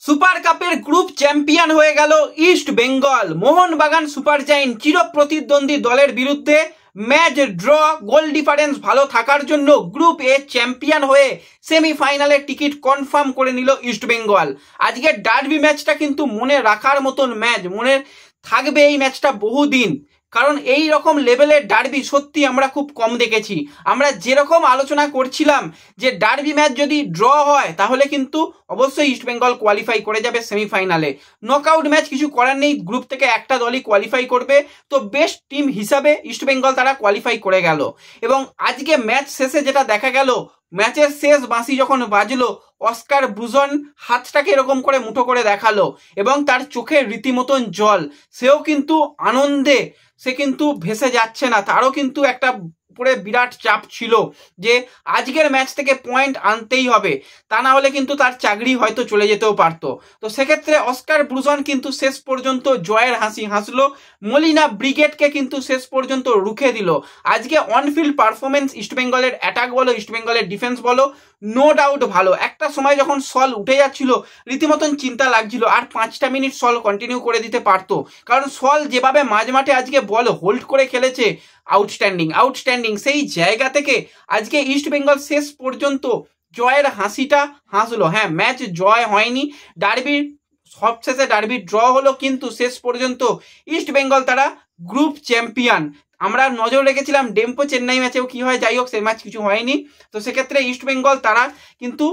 Super কাপের group champion হয়ে গেল ইস্ট বেঙ্গল। মোহনবাগান সুপার জায়েন্ট চিরপ্রতিদ্বন্দ্বী দলের বিরুদ্ধে ম্যাচ ড্র, গোল ডিফারেন্স ভালো থাকার জন্য গ্রুপ এ চ্যাম্পিয়ন হয়ে সেমিফাইনালের টিকিট কনফার্ম করে নিল ইস্ট বেঙ্গল। আজকের ডার্বি ম্যাচটা কিন্তু মনে রাখার মতন ম্যাচ, মনে থাকবে এই ম্যাচটা বহুদিন, কারণ এই রকম লেভেলের ডার্বি সত্যি আমরা খুব কম দেখেছি। আমরা যেরকম আলোচনা করছিলাম যে ডার্বি ম্যাচ যদি ড্র হয় তাহলে কিন্তু অবশ্যই ইস্ট বেঙ্গল কোয়ালিফাই করে যাবে সেমিফাইনালে। নকআউট ম্যাচ কিছু করার নেই, গ্রুপ থেকে একটা দলই কোয়ালিফাই করবে, তো বেস্ট টিম হিসাবে ইস্ট বেঙ্গল তারা কোয়ালিফাই করে গেল। এবং আজকে ম্যাচ শেষে যেটা দেখা গেল, ম্যাচের শেষ বাঁশি যখন বাজলো, অস্কার ব্রুজন হাতটাকে এরকম করে মুঠো করে দেখালো এবং তার চোখে রীতিমতন জল, সেও কিন্তু আনন্দে সে কিন্তু ভেসে যাচ্ছে না, তারও কিন্তু একটা উপরে বিরাট চাপ ছিল যে আজকের ম্যাচ থেকে পয়েন্ট আনতেই হবে, তা না হলে কিন্তু তার চাকরি হয়তো চলে যেতেও পারতো। তো সেক্ষেত্রে অস্কার ব্রুজন কিন্তু শেষ পর্যন্ত জয়ের হাসি হাসলো, মলিনা ব্রিগেডকে কিন্তু শেষ পর্যন্ত রুখে দিল। আজকে অনফিল্ড পারফরমেন্স ইস্টবেঙ্গলের অ্যাটাক বলো, ইস্টবেঙ্গলের ডিফেন্স বলো, নো ডাউট ভালো। একটা সময় যখন সল উঠে যাচ্ছিল রীতিমতন চিন্তা লাগছিল আর 5টা মিনিট সল কন্টিনিউ করে দিতে পারতো, কারণ সল যেভাবে মাঝমাঠে আজকে বল হোল্ড করে খেলেছে, আউটস্ট্যান্ডিং। সেই জায়গা থেকে আজকে ইস্ট বেঙ্গল শেষ পর্যন্ত জয়ের হাসিটা হাসলো। হ্যাঁ, ম্যাচ জয় হয়নি, ডার্বির সবশেষে ডার্বি ড্র হলো, কিন্তু শেষ পর্যন্ত ইস্ট বেঙ্গল তারা গ্রুপ চ্যাম্পিয়ন। আমরা নজর রেখেছিলাম ডেম্পো চেন্নাই ম্যাচেও কি হয়, যাই হোক সে ম্যাচ কিছু হয়নি। তো সেক্ষেত্রে ইস্ট বেঙ্গল তারা কিন্তু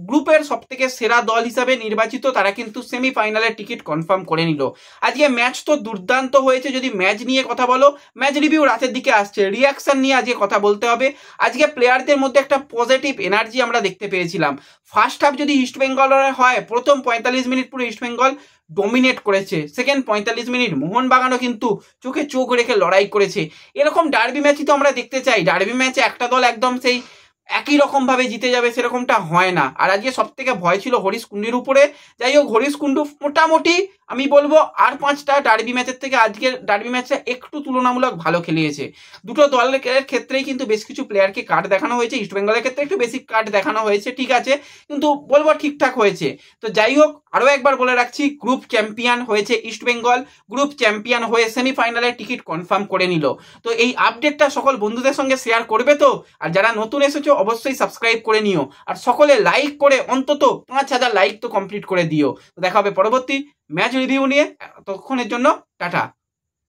গ্রুপের সব থেকে সেরা দল হিসাবে নির্বাচিত, তারা কিন্তু সেমিফাইনালের টিকিট কনফার্ম করে নিল। আজকে ম্যাচ তো দুর্দান্ত হয়েছে। যদি ম্যাচ নিয়ে কথা বলো, ম্যাচ রিভিউ রাতের দিকে আসছে, রিয়াকশন নিয়ে আজকে কথা বলতে হবে। আজকে প্লেয়ারদের মধ্যে একটা পজিটিভ এনার্জি আমরা দেখতে পেয়েছিলাম। ফার্স্ট হাফ যদি ইস্ট বেঙ্গলের হয়, প্রথম 45 মিনিট পুরো ইস্ট বেঙ্গল ডমিনেট করেছে, সেকেন্ড 45 মিনিট মোহনবাগানও কিন্তু চোখে চোখ রেখে লড়াই করেছে। এরকম ডার্বি ম্যাচই তো আমরা দেখতে চাই। ডার্বি ম্যাচে একটা দল একদম সেই একই রকম ভাবে জিতে যাবে সেরকমটা হয় না। আর আজকে সব থেকে ভয় ছিল হরিশ কুন্ডুর উপরে। যাই হোক, হরিশ কুন্ডু মোটামুটি আমি বলবো আর 5টা ডার্বি ম্যাচের থেকে আজকের ডার্বি ম্যাচটা একটু তুলনামূলক ভালো খেলিয়েছে। দুটো দলের ক্ষেত্রেই কিন্তু বেশ কিছু প্লেয়ারকে কার্ড দেখানো হয়েছে, ইস্ট বেঙ্গলের ক্ষেত্রে একটু বেশি কার্ড দেখানো হয়েছে, ঠিক আছে, কিন্তু বলবো ঠিকঠাক হয়েছে। তো যাই হোক, আরও একবার বলে রাখছি, গ্রুপ চ্যাম্পিয়ন হয়েছে ইস্ট বেঙ্গল, গ্রুপ চ্যাম্পিয়ন হয়ে সেমিফাইনালের টিকিট কনফার্ম করে নিল। তো এই আপডেটটা সকল বন্ধুদের সঙ্গে শেয়ার করবে তো, আর যারা নতুন এসেছো অবশ্যই সাবস্ক্রাইব করে নিও, আর সকলে লাইক করে অন্তত 5000 লাইক তো কমপ্লিট করে দিও। তো দেখা হবে পরবর্তী ম্যাচ রিভিউ নিয়ে, ততক্ষণের জন্য টাটা।